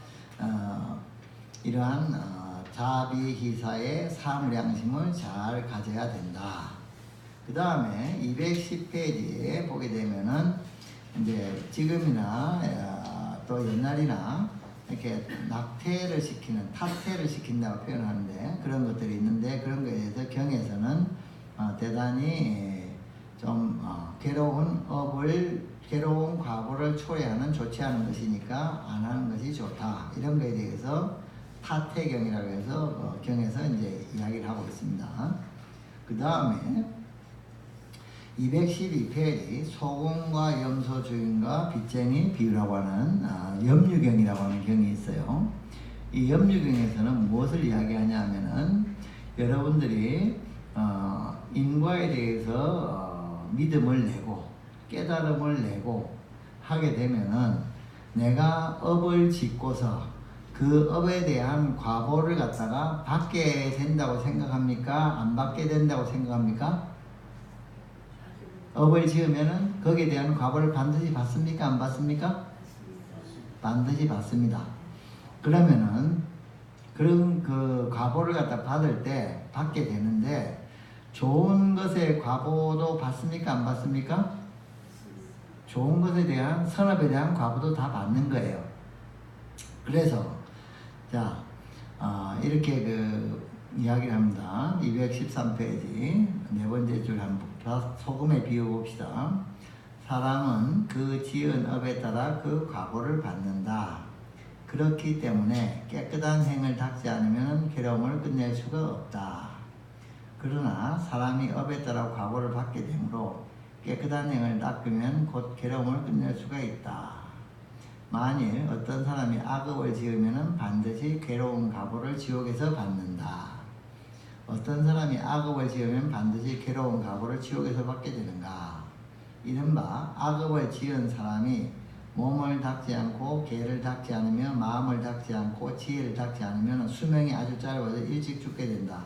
Speaker 1: 이러한 자비희사의 사무량심을 잘 가져야 된다. 그 다음에 210페이지에 보게 되면은 이제 지금이나 또 옛날이나 이렇게 낙태를 시키는, 탓태를 시킨다고 표현하는데 그런 것들이 있는데, 그런 거에 대해서 경에서는 대단히 좀 괴로운 과보를 초래하는, 좋지 않은 것이니까 안 하는 것이 좋다. 이런 거에 대해서 타태경이라고 해서 경에서 이제 이야기를 하고 있습니다. 그 다음에 212페이지 소금과 염소 주인과 빚쟁이 비유라고 하는 염류경이라고 하는 경이 있어요. 이 염류경에서는 무엇을 이야기하냐 하면은 여러분들이 인과에 대해서 믿음을 내고 깨달음을 내고 하게 되면은 내가 업을 짓고서 그 업에 대한 과보를 갖다가 받게 된다고 생각합니까? 안 받게 된다고 생각합니까? 업을 지으면은 거기에 대한 과보를 반드시 받습니까? 안 받습니까? 반드시 받습니다. 그러면은 그런 그 과보를 갖다 받을 때 받게 되는데, 좋은 것의 과보도 받습니까? 안 받습니까? 좋은 것에 대한, 선업에 대한 과보도 다 받는 거예요. 그래서 자, 이렇게 그 이야기를 합니다. 213페이지 네 번째 줄 한번 소금에 비유 봅시다. 사람은 그 지은 업에 따라 그 과보를 받는다. 그렇기 때문에 깨끗한 행을 닦지 않으면 괴로움을 끝낼 수가 없다. 그러나 사람이 업에 따라 과보를 받게 되므로 깨끗한 행을 닦으면 곧 괴로움을 끝낼 수가 있다. 만일 어떤 사람이 악업을 지으면 반드시 괴로운 과보를 지옥에서 받는다. 어떤 사람이 악업을 지으면 반드시 괴로운 과보를 지옥에서 받게 되는가? 이른바 악업을 지은 사람이 몸을 닦지 않고 개를 닦지 않으며 마음을 닦지 않고 지혜를 닦지 않으면 수명이 아주 짧아서 일찍 죽게 된다.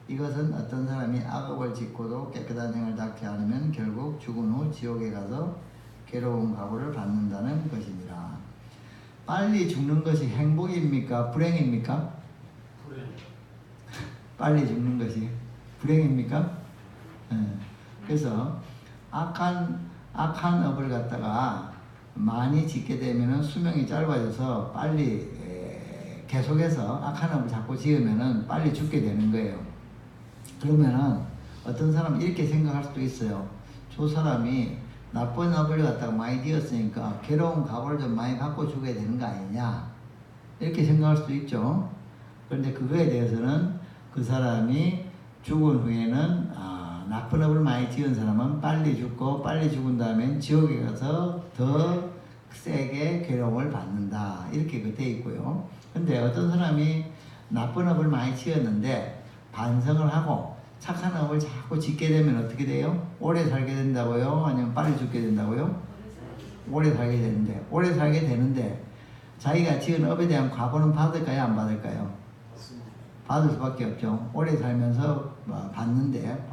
Speaker 1: 이것은 어떤 사람이 악업을 짓고도 깨끗한 행을 닦지 않으면 결국 죽은 후 지옥에 가서 괴로운 과보를 받는다는 것입니다. 빨리 죽는 것이 행복입니까? 불행입니까?
Speaker 4: 불행.
Speaker 1: 빨리 죽는 것이 불행입니까? 그래서 악한 업을 갖다가 많이 짓게 되면은 수명이 짧아져서 빨리 계속해서 악한 업을 자꾸 지으면은 빨리 죽게 되는 거예요. 그러면은 어떤 사람은 이렇게 생각할 수도 있어요. 저 사람이 나쁜 업을 갖다가 많이 지었으니까 괴로운 각오를 좀 많이 갖고 죽어야 되는 거 아니냐, 이렇게 생각할 수도 있죠. 그런데 그거에 대해서는 그 사람이 죽은 후에는 나쁜 업을 많이 지은 사람은 빨리 죽고 빨리 죽은 다음엔 지옥에 가서 더 세게 괴로움을 받는다, 이렇게 돼 있고요. 근데 어떤 사람이 나쁜 업을 많이 지었는데 반성을 하고 착한 업을 자꾸 짓게 되면 어떻게 돼요? 오래 살게 된다고요? 아니면 빨리 죽게 된다고요? 오래 살게 되는데, 오래 살게 되는데 자기가 지은 업에 대한 과보는 받을까요? 안 받을까요? 받을 수밖에 없죠. 오래 살면서 받는데,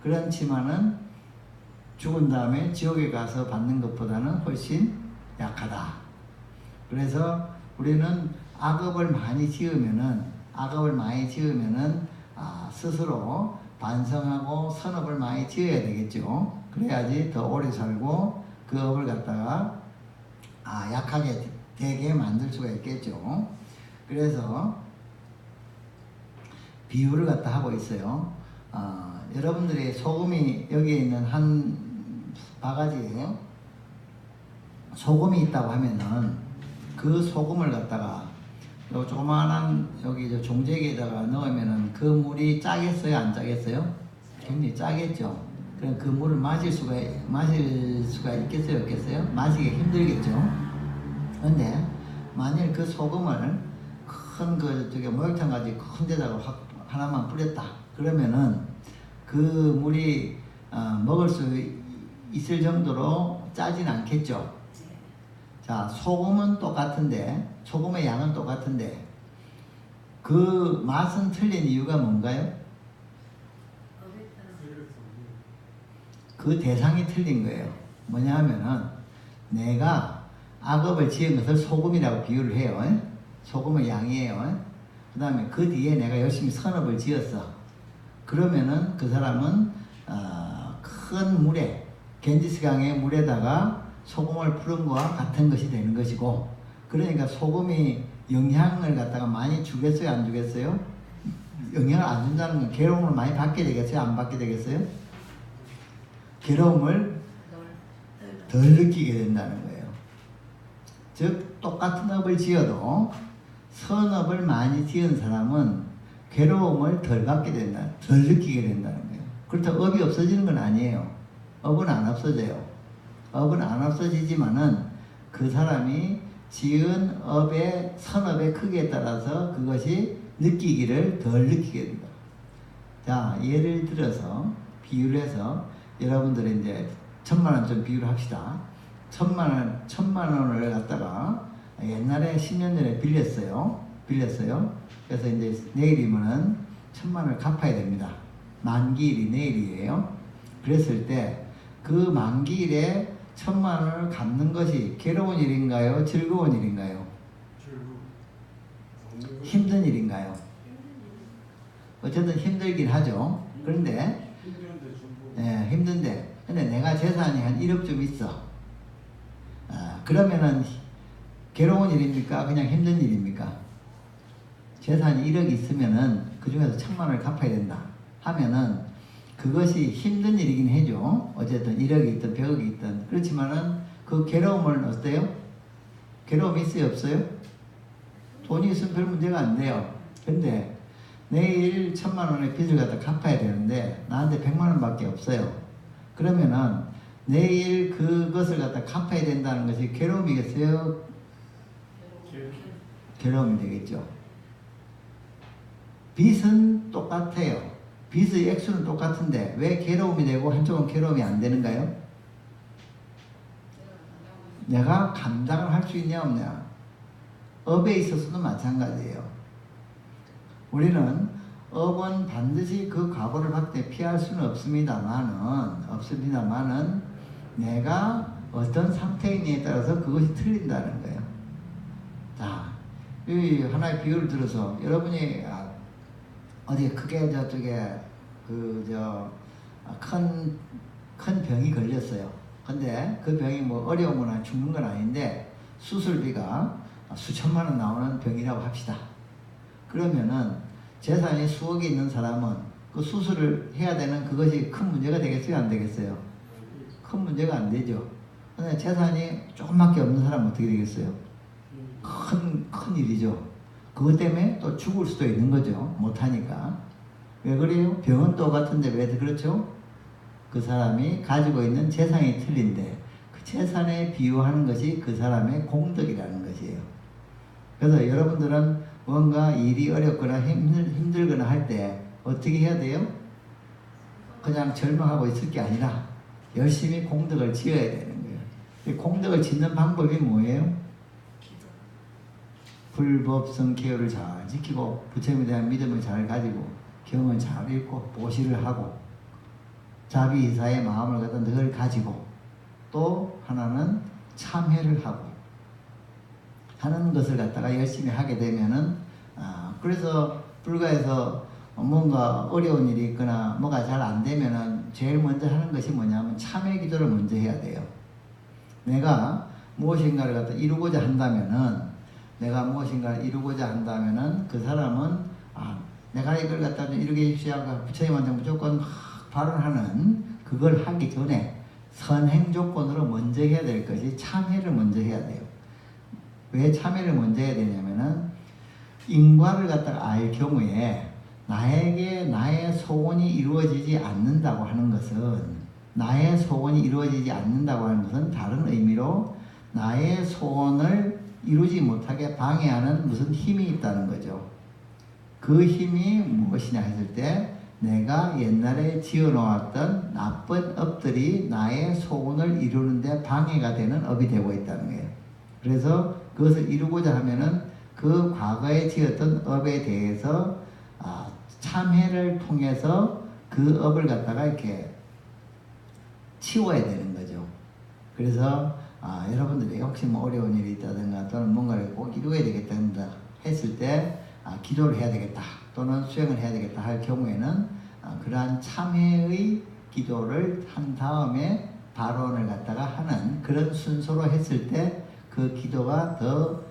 Speaker 1: 그렇지만은 죽은 다음에 지옥에 가서 받는 것보다는 훨씬 약하다. 그래서 우리는 악업을 많이 지으면은 스스로 반성하고 선업을 많이 지어야 되겠죠. 그래야지 더 오래 살고 그 업을 갖다가 약하게 되게 만들 수가 있겠죠. 그래서 비유를 갖다 하고 있어요. 여러분들이 소금이 여기에 있는 한 바가지에 소금이 있다고 하면은 그 소금을 갖다가 요 조그마한 여기 저 종재기에다가 넣으면은 그 물이 짜겠어요? 안 짜겠어요? 굉장히 짜겠죠. 그럼 그 물을 마실 수가 있겠어요? 없겠어요? 마시기 힘들겠죠. 근데 만일 그 소금을 큰 목욕탕 가지 큰 데다가 하나만 뿌렸다. 그러면은 그 물이 먹을 수 있을 정도로 짜진 않겠죠. 자, 소금은 똑같은데, 소금의 양은 똑같은데 그 맛은 틀린 이유가 뭔가요? 그 대상이 틀린 거예요. 뭐냐 하면은 내가 악업을 지은 것을 소금이라고 비유를 해요. 소금의 양이에요. 그 다음에 그 뒤에 내가 열심히 선업을 지었어. 그러면은 그 사람은 큰 물에, 겐지스강의 물에다가 소금을 푸른 것과 같은 것이 되는 것이고, 그러니까 소금이 영향을 갖다가 많이 주겠어요? 안 주겠어요? 영향을 안 준다는 건 괴로움을 많이 받게 되겠어요? 안 받게 되겠어요? 괴로움을 덜 느끼게 된다는 거예요. 즉 똑같은 업을 지어도 선업을 많이 지은 사람은 괴로움을 덜 받게 된다, 덜 느끼게 된다는 거예요. 그렇다고 업이 없어지는 건 아니에요. 업은 안 없어져요. 업은 안 없어지지만은 그 사람이 지은 업의 선업의 크기에 따라서 그것이 느끼기를 덜 느끼게 된다. 자, 예를 들어서 비유를 해서 여러분들이 이제 1,000,000원 좀 비유를 합시다. 1,000,000원을 갖다가 옛날에 10년 전에 빌렸어요. 그래서 이제 내일이면은 1,000,000원을 갚아야 됩니다. 만기일이 내일이에요. 그랬을 때 그 만기일에 1,000,000원을 갚는 것이 괴로운 일인가요? 즐거운 일인가요? 힘든 일인가요? 어쨌든 힘들긴 하죠. 그런데 힘든데 근데 내가 재산이 한 1억쯤 있어. 그러면은 괴로운 일입니까? 그냥 힘든 일입니까? 재산이 1억 있으면은 그 중에서 1,000,000원을 갚아야 된다 하면은 그것이 힘든 일이긴 해죠. 어쨌든 1억이 있든 100억이 있든. 그렇지만은 그 괴로움은 어때요? 괴로움이 있어요? 없어요? 돈이 있으면 별 문제가 안 돼요. 근데 내일 1,000,000원의 빚을 갖다 갚아야 되는데 나한테 100,000원 밖에 없어요. 그러면은 내일 그것을 갖다 갚아야 된다는 것이 괴로움이겠어요? 괴로움이 되겠죠. 빚은 똑같아요. 빚의 액수는 똑같은데 왜 괴로움이 되고 한쪽은 괴로움이 안 되는가요? 내가 감당을 할 수 있냐 없냐. 업에 있어서도 마찬가지예요. 우리는 업은 반드시 그 과보를 받을 때 피할 수는 없습니다만은 내가 어떤 상태이냐에 따라서 그것이 틀린다는 거예요. 자, 이 하나의 비유를 들어서 여러분이 어디 크게 저쪽에 큰 병이 걸렸어요. 근데 그 병이 뭐 어려운 거나 죽는 건 아닌데 수술비가 수천만 원 나오는 병이라고 합시다. 그러면은 재산이 수억이 있는 사람은 그 수술을 해야 되는 그것이 큰 문제가 되겠어요? 안 되겠어요? 큰 문제가 안 되죠. 근데 재산이 조금밖에 없는 사람은 어떻게 되겠어요? 큰 일이죠. 그것 때문에 또 죽을 수도 있는 거죠. 못하니까. 왜 그래요? 병은 똑같은데 왜 그렇죠? 그 사람이 가지고 있는 재산이 틀린데 그 재산에 비유하는 것이 그 사람의 공덕이라는 것이에요. 그래서 여러분들은 뭔가 일이 어렵거나 힘들거나 할 때 어떻게 해야 돼요? 그냥 절망하고 있을 게 아니라 열심히 공덕을 지어야 되는 거예요. 이 공덕을 짓는 방법이 뭐예요?
Speaker 3: 기도.
Speaker 1: 불법성계율을 잘 지키고 부처님에 대한 믿음을 잘 가지고 경을 잘 읽고 보시를 하고 자비이사의 마음을 갖다 늘 가지고 또 하나는 참회를 하고 하는 것을 갖다가 열심히 하게 되면은 그래서 불가에서 뭔가 어려운 일이 있거나 뭐가 잘 안 되면은 제일 먼저 하는 것이 뭐냐면 참회 기도를 먼저 해야 돼요. 내가 무엇인가를 갖다 이루고자 한다면은 내가 무엇인가를 이루고자 한다면은 그 사람은 내가 이걸 갖다 좀 이루게 해주셔야 하고 부처님한테 무조건 발언하는 그걸 하기 전에 선행 조건으로 먼저 해야 될 것이 참회를 먼저 해야 돼요. 왜 참회를 먼저 해야 되냐면은 인과를 갖다가 알 경우에 나에게 나의 소원이 이루어지지 않는다고 하는 것은 나의 소원이 이루어지지 않는다고 하는 것은 다른 의미로 나의 소원을 이루지 못하게 방해하는 무슨 힘이 있다는 거죠. 그 힘이 무엇이냐 했을 때 내가 옛날에 지어놓았던 나쁜 업들이 나의 소원을 이루는데 방해가 되는 업이 되고 있다는 거예요. 그래서 그것을 이루고자 하면은 그 과거에 지었던 업에 대해서 참회를 통해서 그 업을 갖다가 이렇게 치워야 되는 거죠. 그래서 여러분들이 혹시 뭐 어려운 일이 있다든가 또는 뭔가를 꼭 이루어야 되겠다 했을 때 기도를 해야 되겠다 또는 수행을 해야 되겠다 할 경우에는 그러한 참회의 기도를 한 다음에 발언을 갖다가 하는 그런 순서로 했을 때 그 기도가 더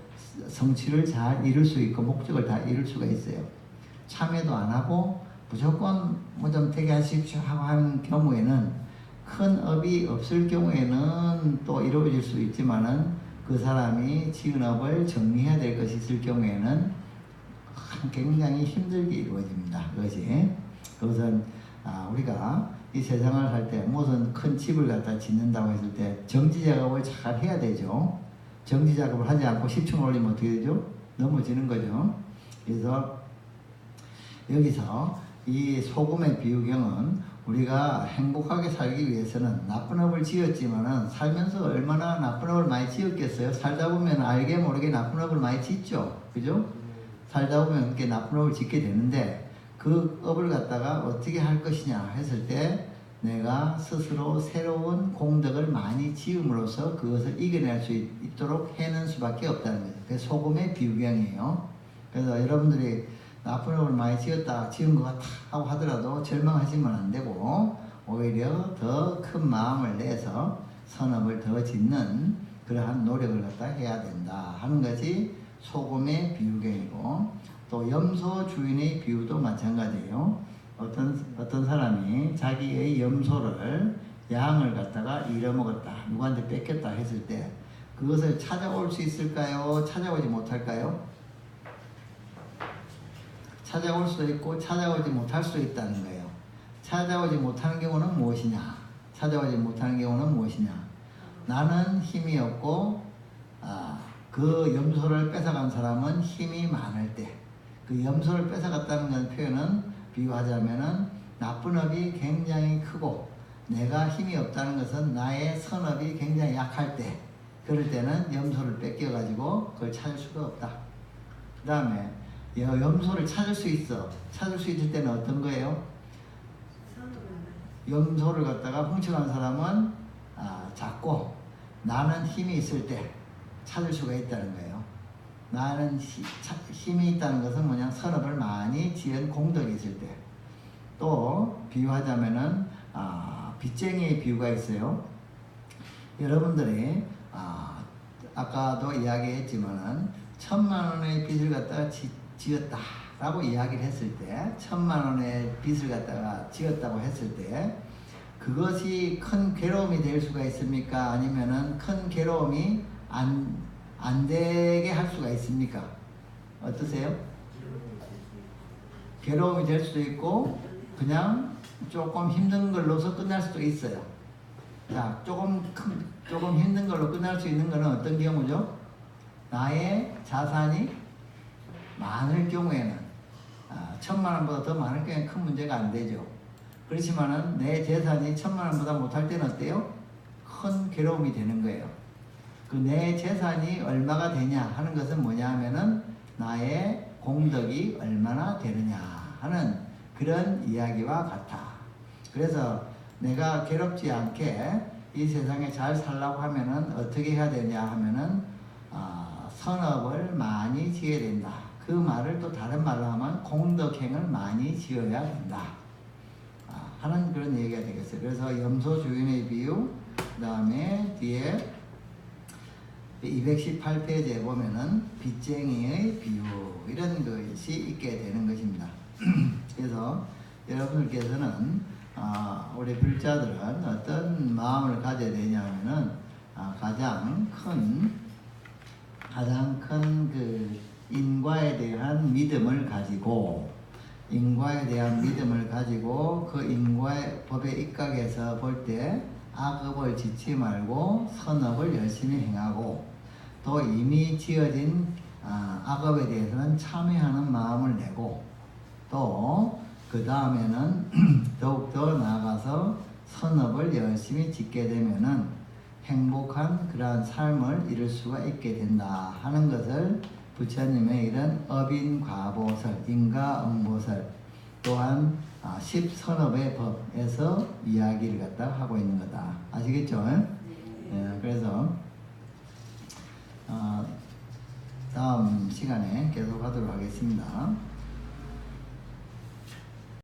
Speaker 1: 성취를 잘 이룰 수 있고 목적을 다 이룰 수가 있어요. 참회도 안 하고 무조건 뭐 좀 되게 하십시오 하고 하는 경우에는 큰 업이 없을 경우에는 또 이루어질 수 있지만은 그 사람이 지은 업을 정리해야 될 것이 있을 경우에는 굉장히 힘들게 이루어집니다. 그것은 우리가 이 세상을 살 때 무슨 큰 집을 갖다 짓는다고 했을 때 정지 작업을 잘 해야 되죠. 정지 작업을 하지 않고 10층 올리면 어떻게 되죠? 넘어지는 거죠. 그래서 여기서 이 소금의 비유경은 우리가 행복하게 살기 위해서는 나쁜 업을 지었지만은 살면서 얼마나 나쁜 업을 많이 지었겠어요? 살다 보면 알게 모르게 나쁜 업을 많이 짓죠. 그죠? 살다 보면 그렇게 나쁜 업을 짓게 되는데 그 업을 갖다가 어떻게 할 것이냐 했을 때 내가 스스로 새로운 공덕을 많이 지음으로써 그것을 이겨낼 수 있도록 해는 수밖에 없다는 거죠. 그게 소금의 비유경이에요. 그래서 여러분들이 나쁜 업을 많이 지은 것 같아 하고 하더라도 절망하시면 안 되고 오히려 더 큰 마음을 내서 선업을 더 짓는 그러한 노력을 갖다 해야 된다 하는 것이 소금의 비유경이고 또 염소 주인의 비유도 마찬가지예요. 어떤 사람이 자기의 염소를 양을 갖다가 잃어먹었다 누구한테 뺏겼다 했을 때 그것을 찾아올 수 있을까요? 찾아오지 못할까요? 찾아올 수도 있고 찾아오지 못할 수도 있다는 거예요. 찾아오지 못하는 경우는 무엇이냐? 찾아오지 못하는 경우는 무엇이냐? 나는 힘이 없고 그 염소를 뺏어간 사람은 힘이 많을 때 그 염소를 뺏어갔다는 표현은 비유하자면은 나쁜 업이 굉장히 크고 내가 힘이 없다는 것은 나의 선업이 굉장히 약할 때 그럴 때는 염소를 뺏겨가지고 그걸 찾을 수가 없다. 그 다음에 염소를 찾을 수 있어. 찾을 수 있을 때는 어떤 거예요? 염소를 갖다가 훔쳐간 사람은 작고 나는 힘이 있을 때 찾을 수가 있다는 거예요. 나는 힘이 있다는 것은 뭐냐? 선업을 많이 지은 공덕이 있을 때. 또 비유하자면은 빚쟁이의 비유가 있어요. 여러분들이 아까도 이야기했지만은 1,000만 원의 빚을 갖다가 지었다라고 이야기를 했을 때 1,000만 원의 빚을 갖다가 지었다고 했을 때 그것이 큰 괴로움이 될 수가 있습니까? 아니면은 큰 괴로움이 안 되게 할 수가 있습니까? 어떠세요? 괴로움이 될 수도 있고 그냥 조금 힘든 걸로서 끝날 수도 있어요. 자, 조금 힘든 걸로 끝날 수 있는 것은 어떤 경우죠? 나의 자산이 많을 경우에는 1,000만 원보다 더 많을 경우에는 큰 문제가 안 되죠. 그렇지만은 내 재산이 1,000만 원보다 못할 때는 어때요? 큰 괴로움이 되는 거예요. 그 내 재산이 얼마가 되냐 하는 것은 뭐냐 하면은 나의 공덕이 얼마나 되느냐 하는 그런 이야기와 같아. 그래서 내가 괴롭지 않게 이 세상에 잘 살라고 하면은 어떻게 해야 되냐 하면은 선업을 많이 지어야 된다. 그 말을 또 다른 말로 하면 공덕행을 많이 지어야 된다 하는 그런 얘기가 되겠어요. 그래서 염소 주인의 비유, 그 다음에 뒤에 218페이지에 보면은 빚쟁이의 비유 이런 것이 있게 되는 것입니다. 그래서 여러분들께서는 우리 불자들은 어떤 마음을 가져야 되냐 하면은 가장 큰 그 인과에 대한 믿음을 가지고 그 인과의 법에 입각해서 볼 때 악업을 짓지 말고 선업을 열심히 행하고 또 이미 지어진 악업에 대해서는 참회하는 마음을 내고 또 그 다음에는 더욱더 나아가서 선업을 열심히 짓게 되면은 행복한 그러한 삶을 이룰 수가 있게 된다 하는 것을 부처님의 이런 어빈과보설, 인가응보설 또한 10선업의 법에서 이야기를 갖다 하고 있는 거다. 아시겠죠? 네, 그래서 다음 시간에 계속 하도록 하겠습니다.